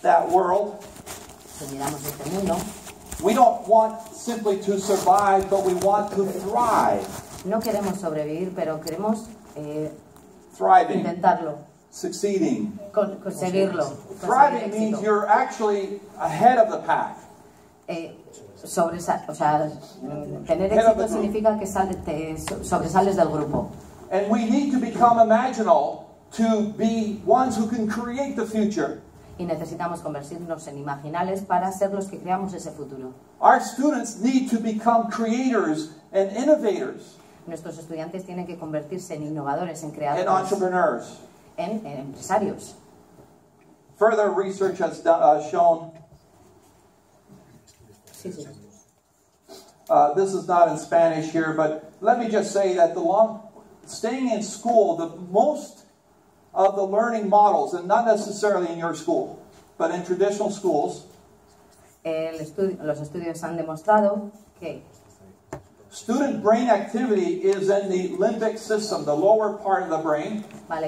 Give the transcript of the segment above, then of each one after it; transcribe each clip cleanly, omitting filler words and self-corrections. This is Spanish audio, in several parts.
that world, si miramos este mundo, we don't want simply to survive, but we want to thrive. no queremos sobrevivir, pero queremos Thriving, intentarlo, succeeding. conseguirlo. Thriving means you're actually ahead of the pack. Tener éxito significa que te sobresales del grupo. And we need to become imaginal to be ones who can create the future. Y necesitamos convertirnos en imaginales para ser los que creamos ese futuro. Our students need to become creators and innovators. Nuestros estudiantes tienen que convertirse en innovadores, en And creadores, entrepreneurs. en empresarios. Further research has shown, this is not in Spanish here, but let me just say that staying in school, the most of the learning models, and not necessarily in your school, but in traditional schools, Los estudios han demostrado que student brain activity is in the limbic system, the lower part of the brain.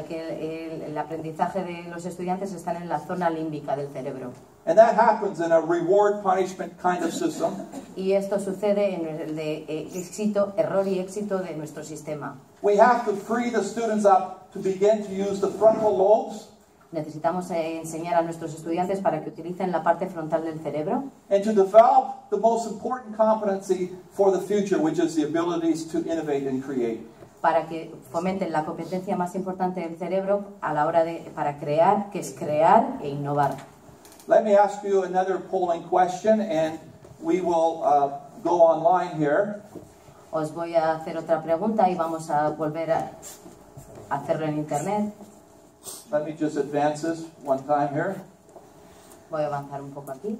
que el aprendizaje de los estudiantes está en la zona límbica del cerebro. And that happens in a reward-punishment kind of system. Y esto sucede en el de error y éxito de nuestro sistema. We have to free the students up to begin to use the frontal lobes. Necesitamos enseñar a nuestros estudiantes para que utilicen la parte frontal del cerebro And to develop the most important competency for the future, which is the abilities to innovate and create. para que fomenten la competencia más importante del cerebro a la hora para crear, que es crear e innovar. Let me ask you another polling question, and we will go online here. Os voy a hacer otra pregunta y vamos a volver a hacerlo en internet. Let me just advance this one time here. Voy a avanzar un poco aquí.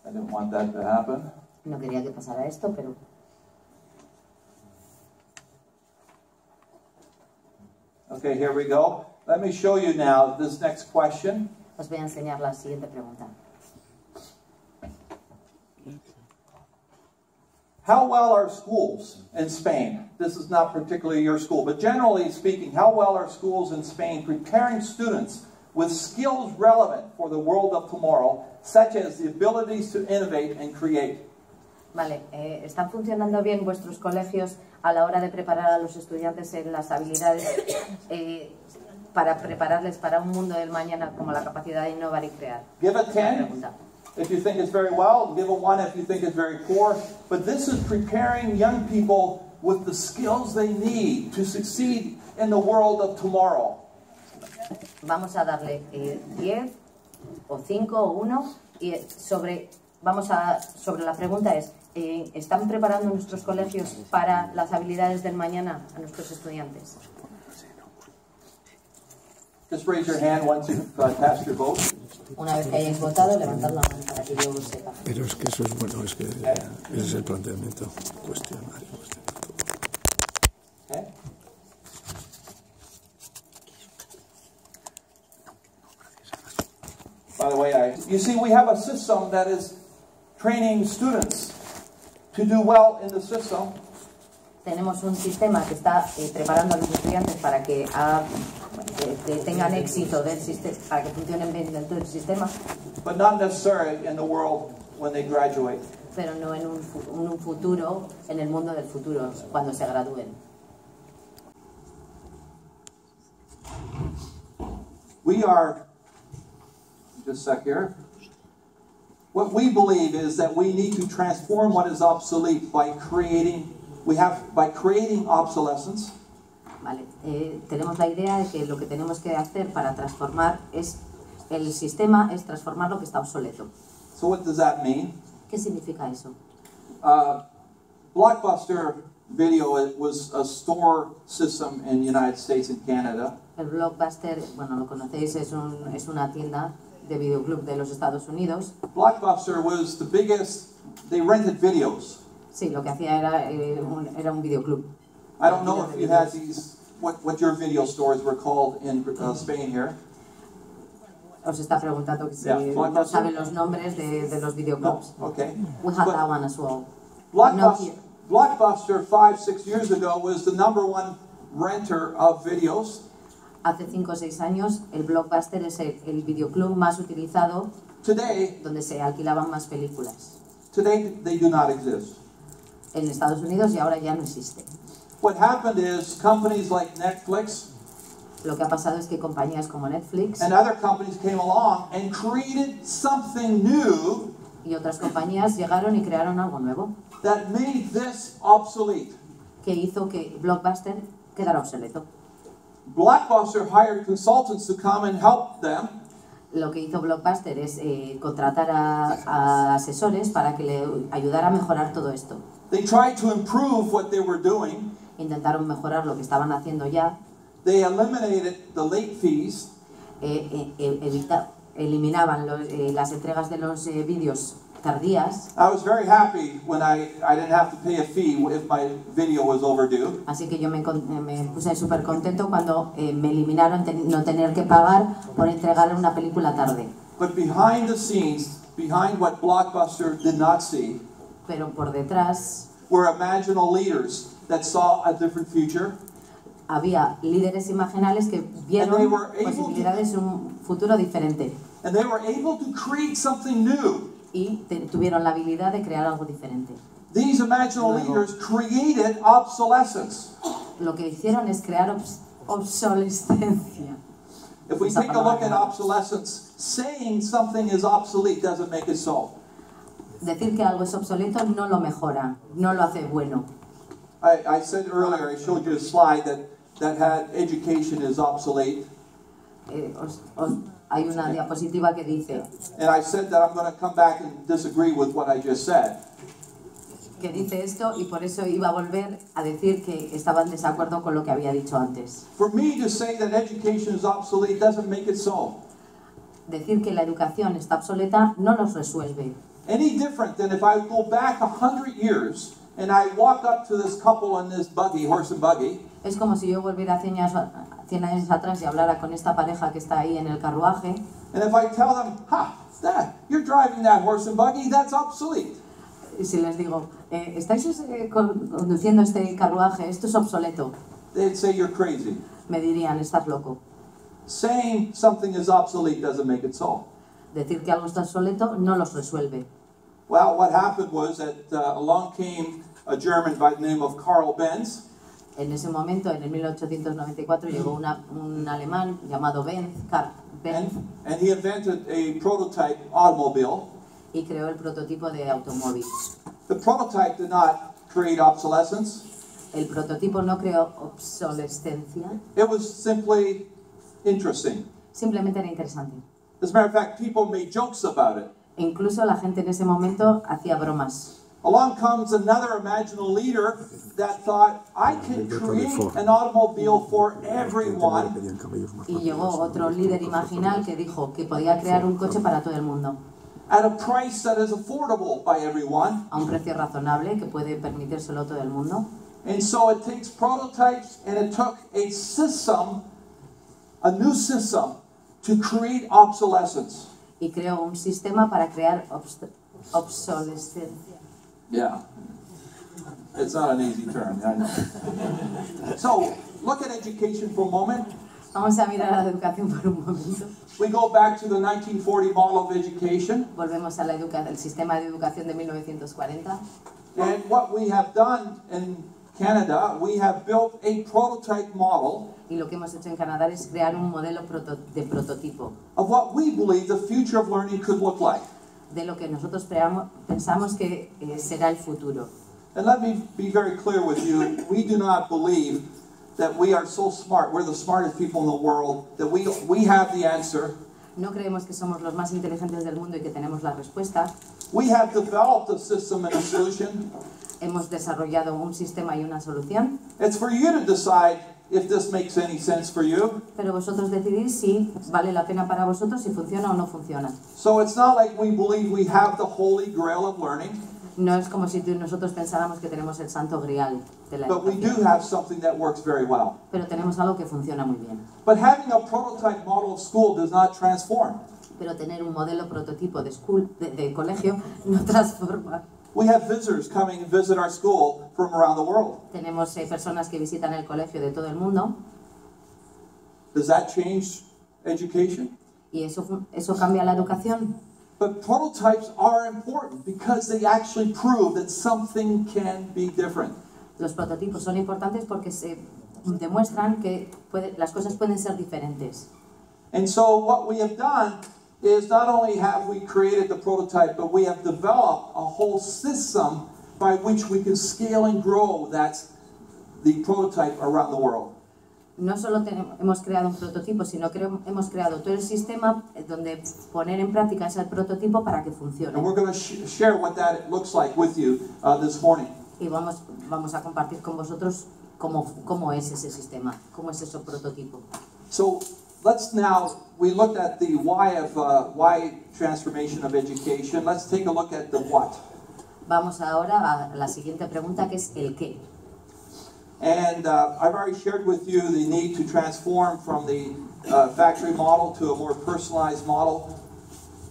I didn't want that to happen. No quería que pasara esto, pero Okay, here we go. Let me show you now this next question. os voy a enseñar la siguiente pregunta. How well are schools in Spain? This is not particularly your school, but generally speaking, how well are schools in Spain preparing students with skills relevant for the world of tomorrow, such as the abilities to innovate and create? Vale, ¿están funcionando bien vuestros colegios a la hora de preparar a los estudiantes en las habilidades para prepararles para un mundo del mañana como la capacidad de innovar y crear? Give a 10 if you think it's very well, give a 1 if you think it's very poor. But this is preparing young people with the skills they need to succeed in the world of tomorrow. Vamos a darle 10 o 5 o 1 y sobre la pregunta es, ¿están preparando nuestros colegios para las habilidades del mañana a nuestros estudiantes? Just raise your hand once you've cast your vote. Una vez que hayáis votado, levantad la mano para que yo lo sepa. Pero es que eso es bueno, es que ese es el planteamiento cuestionario. Okay. By the way, you see, we have a system that is training students to do well in the system. Tenemos un sistema que está preparando a los estudiantes para que tengan éxito del sistema, para que funcionen bien dentro del sistema, But not necessarily in the world when they graduate. pero no en un futuro, en el mundo del futuro, cuando se gradúen. We are, just a sec here. What we believe is that we need to transform what is obsolete by creating obsolescence. Vale. Tenemos la idea de que lo que tenemos que hacer para transformar el sistema es transformar lo que está obsoleto. So what does that mean? ¿Qué significa eso? Blockbuster Video was a store system in the United States and Canada. El Blockbuster, bueno, lo conocéis, es una tienda de videoclub de los Estados Unidos. Blockbuster was the biggest, they rented videos. Sí, lo que hacía era un videoclub. I don't know if you had these, what your video stores were called in Spain here. Os está preguntando si no saben los nombres de los videoclubs. No, okay. We had that one as well. Blockbuster 5-6 years ago was the #1 renter of videos. Hace 5 o 6 años, el Blockbuster es el videoclub más utilizado, Today, donde se alquilaban más películas they do not exist. en Estados Unidos, y ahora ya no existe. What happened is companies like Netflix Lo que ha pasado es que compañías como Netflix and other companies came along and created something new y otras compañías llegaron y crearon algo nuevo that made this obsolete. que hizo que Blockbuster quedara obsoleto. Blockbuster hired consultants to come and help them. Lo que hizo Blockbuster es contratar a asesores para que le ayudara a mejorar todo esto. They tried to improve what they were doing. Intentaron mejorar lo que estaban haciendo ya. They eliminated the late fees. Eliminaban las entregas de los vídeos tardías. I was very happy when I didn't have to pay a fee if my video was overdue. Así que yo me puse súper contento cuando me eliminaron no tener que pagar por entregar una película tarde. But behind the scenes, behind what Blockbuster did not see, Pero por detrás were imaginal leaders that saw a different future. había líderes imaginales que vieron posibilidades de un futuro diferente. And they were able to create something new. Y tuvieron la habilidad de crear algo diferente. These imaginal leaders created obsolescence. Lo que hicieron es crear obsolescencia. If we take a look at obsolescence, saying something is obsolete doesn't make it so. Decir que algo es obsoleto no lo mejora, no lo hace bueno. I said earlier, I showed you a slide that had education is obsolete. Hay una diapositiva que dice And I said that I'm going to come back and disagree with what I just said. que dice esto, y por eso iba a volver a decir que estaba en desacuerdo con lo que había dicho antes. For me to say that education is obsolete doesn't make it so. Decir que la educación está obsoleta no los resuelve. Any different than if I go back 100 years and I walk up to this couple in this buggy, horse and buggy. Es como si yo volviera 100 años atrás y hablara con esta pareja que está ahí en el carruaje. And if I tell them, Dad, you're driving that horse and buggy, that's obsolete. Y si les digo, ¿estáis conduciendo este carruaje? Esto es obsoleto. They'd say you're crazy. Me dirían, estás loco. Saying something is obsolete doesn't make it so. Decir que algo está obsoleto no los resuelve. Well, what happened was that along came a German by the name of Karl Benz. En ese momento, en el 1894, llegó un alemán llamado Benz, And he invented a prototype automobile. y creó el prototipo de automóvil. The prototype did not create obsolescence. El prototipo no creó obsolescencia, It was simply interesting. simplemente era interesante. As a matter of fact, people made jokes about it. E incluso la gente en ese momento hacía bromas. Along comes another imaginal leader that thought, I can create an automobile for everyone. Y llegó otro líder imaginal que dijo que podía crear un coche para todo el mundo, At a price that is affordable by everyone. a un precio razonable que puede permitírselo todo el mundo. And so it takes prototypes and it took a system, a new system, to create obsolescence. Y creó un sistema para crear obsolescencia. Yeah. It's not an easy term, I know. So, look at education for a moment. Vamos a mirar a la educación por un momento. We go back to the 1940 model of education. Volvemos al sistema de educación de 1940. And what we have done in Canada, we have built a prototype model Y lo que hemos hecho en Canadá es crear un modelo de prototipo of what we believe the future of learning could look like. de lo que nosotros pensamos que será el futuro. And let me be very clear with you, we do not believe that we are so smart, we're the smartest people in the world, that we have the answer. No creemos que somos los más inteligentes del mundo y que tenemos la respuesta. We have developed a system and a solution. Hemos desarrollado un sistema y una solución, It's for you to decide if this makes any sense for you. pero vosotros decidís si vale la pena para vosotros, si funciona o no funciona. So it's not like we believe we have the holy grail of learning, No es como si nosotros pensáramos que tenemos el santo grial de la but we do educación, have something that works very well. pero tenemos algo que funciona muy bien. But having a prototype model of school does not transform. Pero tener un modelo prototipo de colegio no transforma. We have visitors coming and visit our school from around the world. Tenemos personas que visitan el colegio de todo el mundo. Does that change education? ¿Y eso cambia la educación? But prototypes are important because they actually prove that something can be different. Los prototipos son importantes porque se demuestran que las cosas pueden ser diferentes. And so what we have done is not only have we created the prototype, but we have developed a whole system by which we can scale and grow the prototype around the world. No solo hemos creado un prototipo, sino que hemos creado todo el sistema donde poner en práctica ese prototipo para que funcione. And we're going to share what that looks like with you this morning. Y vamos a compartir con vosotros cómo es ese sistema, cómo es ese prototipo. So we looked at the why transformation of education. Let's take a look at the what. Vamos ahora a la siguiente pregunta, que es el qué. And I've already shared with you the need to transform from the factory model to a more personalized model.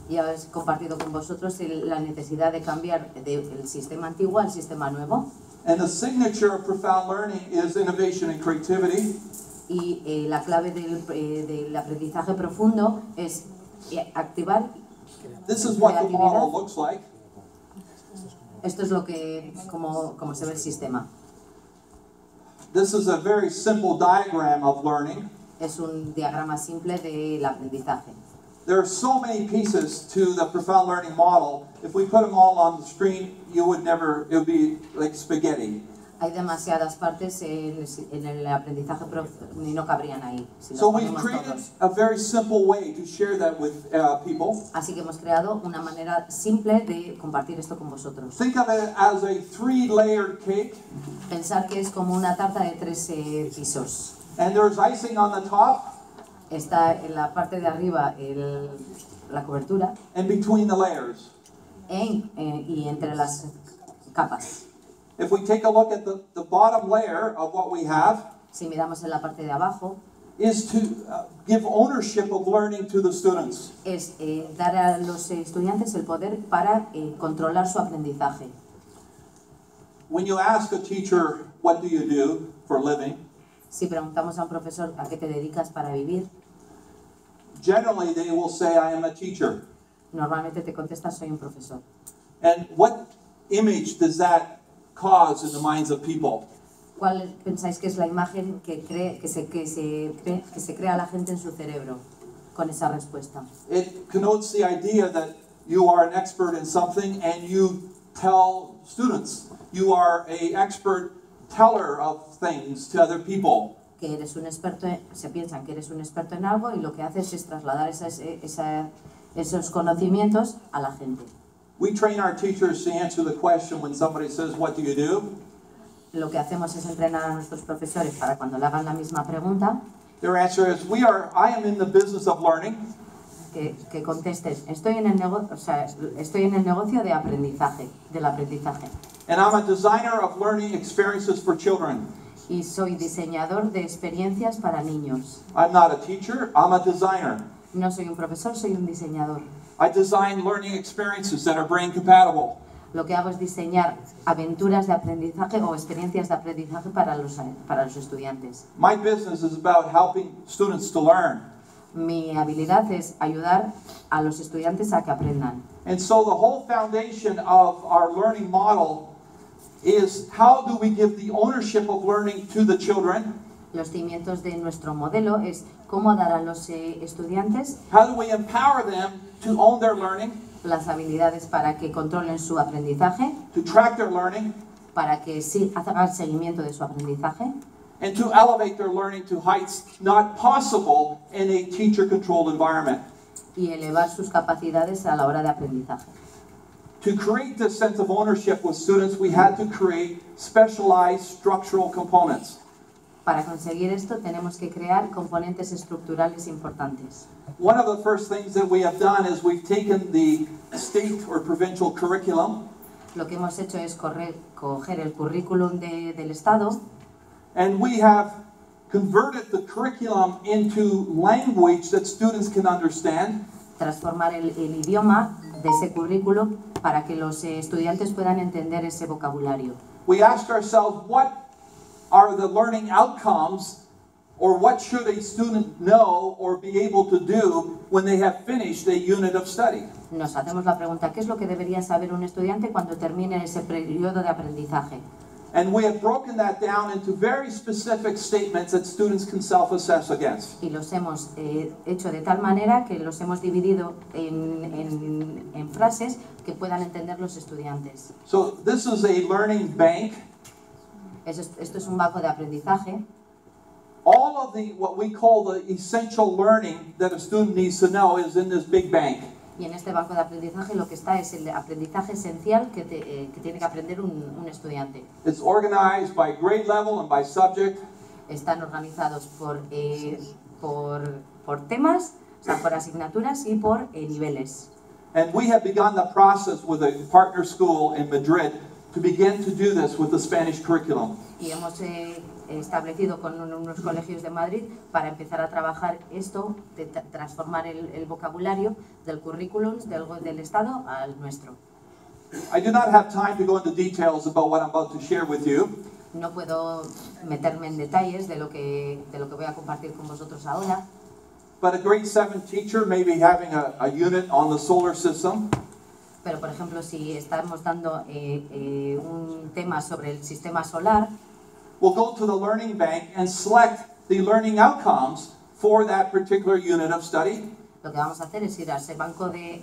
Ya he compartido con vosotros la necesidad de cambiar del sistema antiguo al sistema nuevo. And the signature of profound learning is innovation and creativity. Y la clave del aprendizaje profundo es activar This is what the creatividad. model looks like. Esto es como se ve el sistema. This is a very simple diagram of learning. Es un diagrama simple del aprendizaje. There are so many pieces to the profound learning model. If we put them all on the screen, it would be like spaghetti. Hay demasiadas partes en el aprendizaje y no cabrían ahí. Si So los we've ponemos created todos. a very simple way to share that with people. Así que hemos creado una manera simple de compartir esto con vosotros. Think of it as a 3-layered cake, Pensar que es como una tarta de 3 pisos. and there's icing on the top, Está en la parte de arriba la cobertura and between the layers. y entre las capas. If we take a look at the bottom layer of what we have, Si miramos en la parte de abajo, is to give ownership of learning to the students. es dar a los estudiantes el poder para controlar su aprendizaje. When you ask a teacher, what do you do for a living? Si preguntamos a un profesor a qué te dedicas para vivir, Generally, they will say, I am a teacher. normalmente te contestas soy un profesor. And what image does that cause in the minds of people? ¿Cuál pensáis que es la imagen que se crea la gente en su cerebro con esa respuesta? It connotes the idea that you are an expert in something and you tell students. You are an expert teller of things to other people. Que eres un experto, se piensan que eres un experto en algo y lo que haces es trasladar esos conocimientos a la gente. We train our teachers to answer the question when somebody says, what do you do? Lo que hacemos es entrenar a nuestros profesores para cuando le hagan la misma pregunta, Their answer is, I am in the business of learning. que contesten, estoy en el negocio de aprendizaje, del aprendizaje. And I'm a designer of learning experiences for children. Y soy diseñador de experiencias para niños. I'm not a teacher, I'm a designer. No soy un profesor, soy un diseñador. I design learning experiences that are brain compatible. Lo que hago es diseñar aventuras de aprendizaje o experiencias de aprendizaje para los estudiantes. My business is about helping students to learn. Mi habilidad es ayudar a los estudiantes a que aprendan. And so the whole foundation of our learning model is how do we give the ownership of learning to the children? Los cimientos de nuestro modelo es cómo dar a los estudiantes How do we empower them to own their learning, las habilidades para que controlen su aprendizaje, to track their learning, para que hagan seguimiento de su aprendizaje and to elevate their learning to heights not possible in a teacher-controlled environment? y elevar sus capacidades a la hora de aprendizaje. To create this sense of ownership with students, we had to create specialized structural components. Para conseguir esto tenemos que crear componentes estructurales importantes. One of the first things that we have done is we've taken the state or provincial curriculum Lo que hemos hecho es coger el currículum del Estado and we have converted the curriculum into language that students can understand, transformar el idioma de ese currículo para que los estudiantes puedan entender ese vocabulario. We asked ourselves, what are the learning outcomes, or what should a student know or be able to do when they have finished a unit of study? Nos hacemos la pregunta, ¿qué es lo que debería saber un estudiante cuando termine ese periodo de aprendizaje? And we have broken that down into very specific statements that students can self-assess against. Y los hemos hecho de tal manera que los hemos dividido en frases que puedan entender los estudiantes. So this is a learning bank. Esto es un banco de aprendizaje. All of what we call the essential learning that a student needs to know is in this big bank. Y en este banco de aprendizaje lo que está es el aprendizaje esencial que tiene que aprender un estudiante. It's organized by grade level and by subject. Están organizados por temas, o sea, por asignaturas y por niveles. And we have begun the process with a partner school in Madrid to begin to do this with the Spanish curriculum. Y hemos establecido con unos colegios de Madrid para empezar a trabajar esto, de transformar el vocabulario del currículum del Estado al nuestro. I do not have time to go into details about what I'm about to share with you. No puedo meterme en detalles de lo que voy a compartir con vosotros ahora. But a grade 7 teacher may be having a unit on the solar system. Pero, por ejemplo, si estamos dando un tema sobre el sistema solar, We'll go to the learning bank and select the learning outcomes for that particular unit of study. lo que vamos a hacer es ir a ese banco de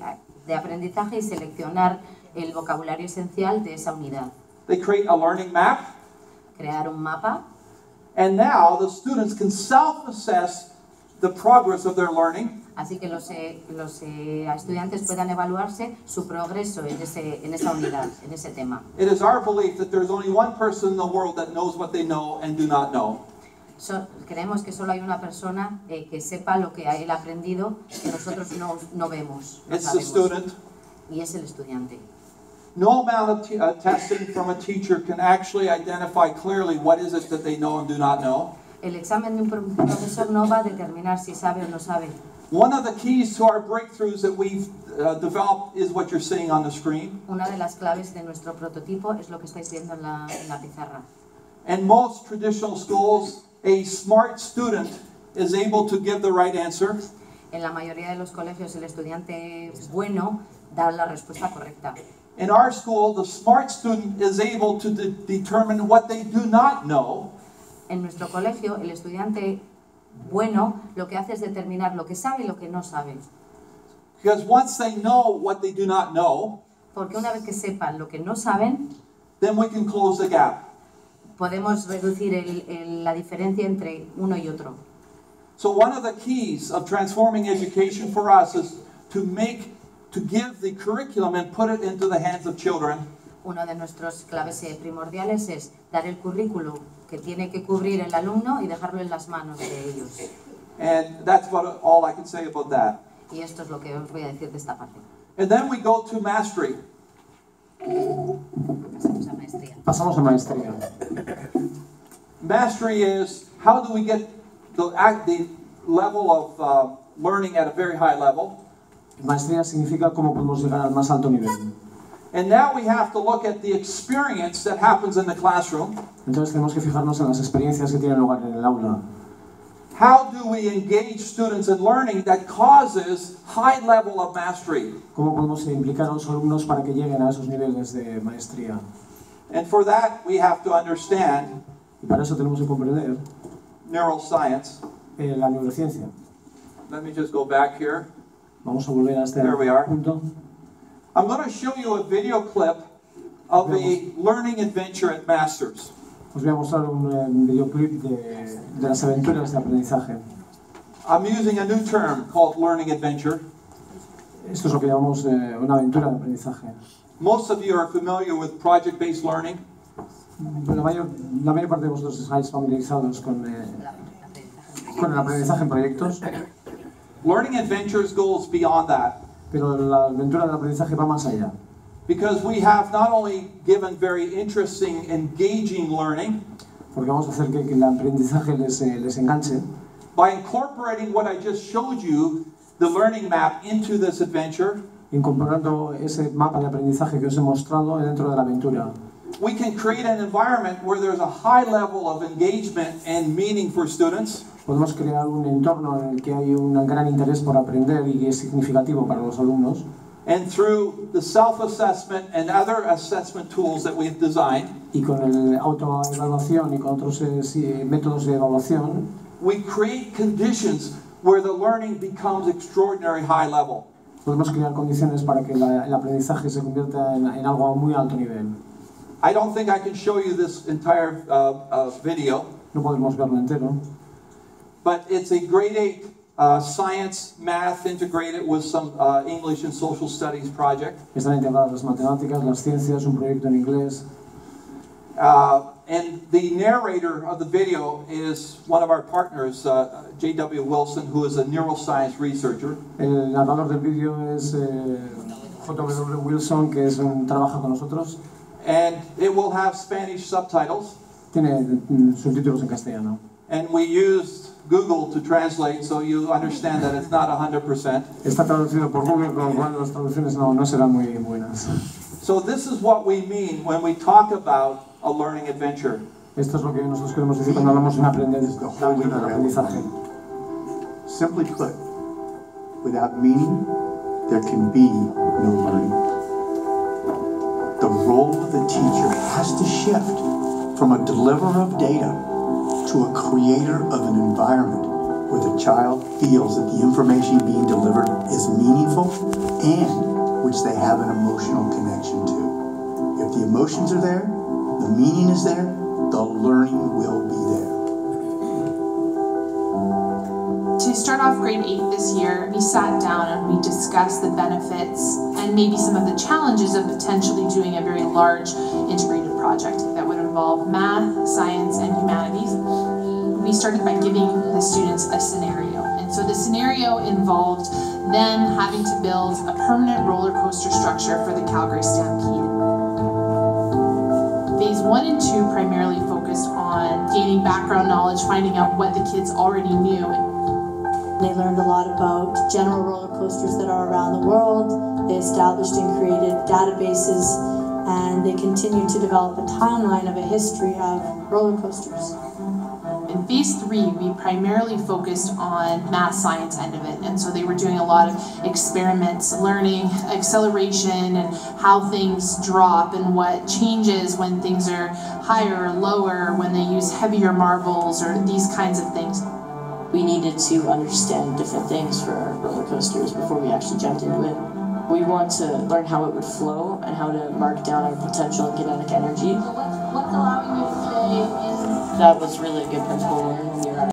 aprendizaje y seleccionar el vocabulario esencial de esa unidad. They create a learning map. Crear un mapa. And now the students can self-assess the progress of their learning. Así que los estudiantes puedan evaluarse su progreso en esa unidad, en ese tema. It is our belief that there's only one person in the world that knows what they know and do not know. Creemos que solo hay una persona que sepa lo que él ha aprendido que nosotros no vemos, no It's the sabemos. student. Y es el estudiante. No amount of testing from a teacher can actually identify clearly what is it that they know and do not know. El examen de un profesor no va a determinar si sabe o no sabe. One of the keys to our breakthroughs that we've developed is what you're seeing on the screen. Una de las claves de nuestro prototipo es lo que estáis viendo en la pizarra. In most traditional schools, a smart student is able to give the right answer. En la mayoría de los colegios el estudiante bueno da la respuesta correcta. In our school, the smart student is able to determine what they do not know. En nuestro colegio el estudiante bueno lo que hace es determinar lo que sabe y lo que no sabe. Because once they know what they do not know, Porque una vez que sepan lo que no saben, then we can close the gap. podemos reducir la diferencia entre uno y otro. So one of the keys of transforming education for us is to give the curriculum and put it into the hands of children. Uno de nuestros claves primordiales es dar el currículo que tiene que cubrir el alumno y dejarlo en las manos de ellos. And that's all I can say about that. Y esto es lo que os voy a decir de esta parte. And then we go to mastery. Pasamos a maestría. Pasamos a maestría. Mastery is how do we get the level of learning at a very high level. Maestría significa cómo podemos llegar al más alto nivel. And now we have to look at the experience that happens in the classroom. Entonces tenemos que fijarnos en las experiencias que tienen lugar en el aula. How do we engage students in learning that causes high level of mastery? Cómo podemos implicar a los alumnos para que lleguen a esos niveles de maestría. And for that we have to understand Y para eso tenemos que comprender neuroscience. la neurociencia. Let me just go back here. Vamos a volver a este There we are. punto. I'm going to show you a video clip of a learning adventure at Masters. Os voy a mostrar un videoclip de las aventuras de aprendizaje. I'm using a new term called learning adventure. Esto es lo que llamamos una aventura de aprendizaje. Most of you are familiar with project-based learning. La mayor parte de vosotros estáis familiarizados con el aprendizaje en proyectos, Learning adventures goes beyond that. pero la aventura del aprendizaje va más allá. Because we have not only given very interesting, engaging learning, Porque vamos a hacer que el aprendizaje les enganche, by incorporating what I just showed you, the learning map, into this adventure, incorporando ese mapa de aprendizaje que os he mostrado dentro de la aventura. We can create an environment where there's a high level of engagement and meaning for students. Podemos crear un entorno en el que hay un gran interés por aprender y que es significativo para los alumnos. And through the self-assessment and other assessment tools that we've designed, Y con el autoevaluación y con otros métodos de evaluación, we create conditions where the learning becomes extraordinary high level. podemos crear condiciones para que el aprendizaje se convierta en algo a muy alto nivel. I don't think I can show you this entire video, No podemos verlo entero, but it's a grade 8 science, math integrated with some English and social studies project. están integradas las matemáticas, las ciencias, un proyecto en inglés. And the narrator of the video is one of our partners, J.W. Wilson, who is a neuroscience researcher. El narrador del vídeo es J.W. Wilson, que trabaja con nosotros. And it will have Spanish subtitles. Tiene subtítulos en castellano. And we used Google to translate, so you understand that it's not 100%. Está traducido por Google, con lo cual las traducciones no serán muy buenas. So this is what we mean when we talk about a learning adventure. Esto es lo que nosotros queremos decir cuando hablamos de un aprendizaje. Simply put, without meaning, there can be no learning. The role of the teacher has to shift from a deliverer of data to a creator of an environment where the child feels that the information being delivered is meaningful and which they have an emotional connection to. If the emotions are there, the meaning is there, the learning will be there. To start off grade 8 this year, we sat down and we discussed the benefits and maybe some of the challenges of potentially doing a very large integrated project that would involve math, science, and humanities. We started by giving the students a scenario. And so the scenario involved them having to build a permanent roller coaster structure for the Calgary Stampede. Phase 1 and 2 primarily focused on gaining background knowledge, finding out what the kids already knew. They learned a lot about general roller coasters that are around the world. They established and created databases, and they continued to develop a timeline of a history of roller coasters. In phase 3, we primarily focused on math science end of it, and so they were doing a lot of experiments, learning acceleration and how things drop and what changes when things are higher or lower, when they use heavier marbles or these kinds of things. We needed to understand different things for our roller coasters before we actually jumped into it. We want to learn how it would flow and how to mark down our potential and kinetic energy. What's allowing you today is... That was really a good principle to learn when we were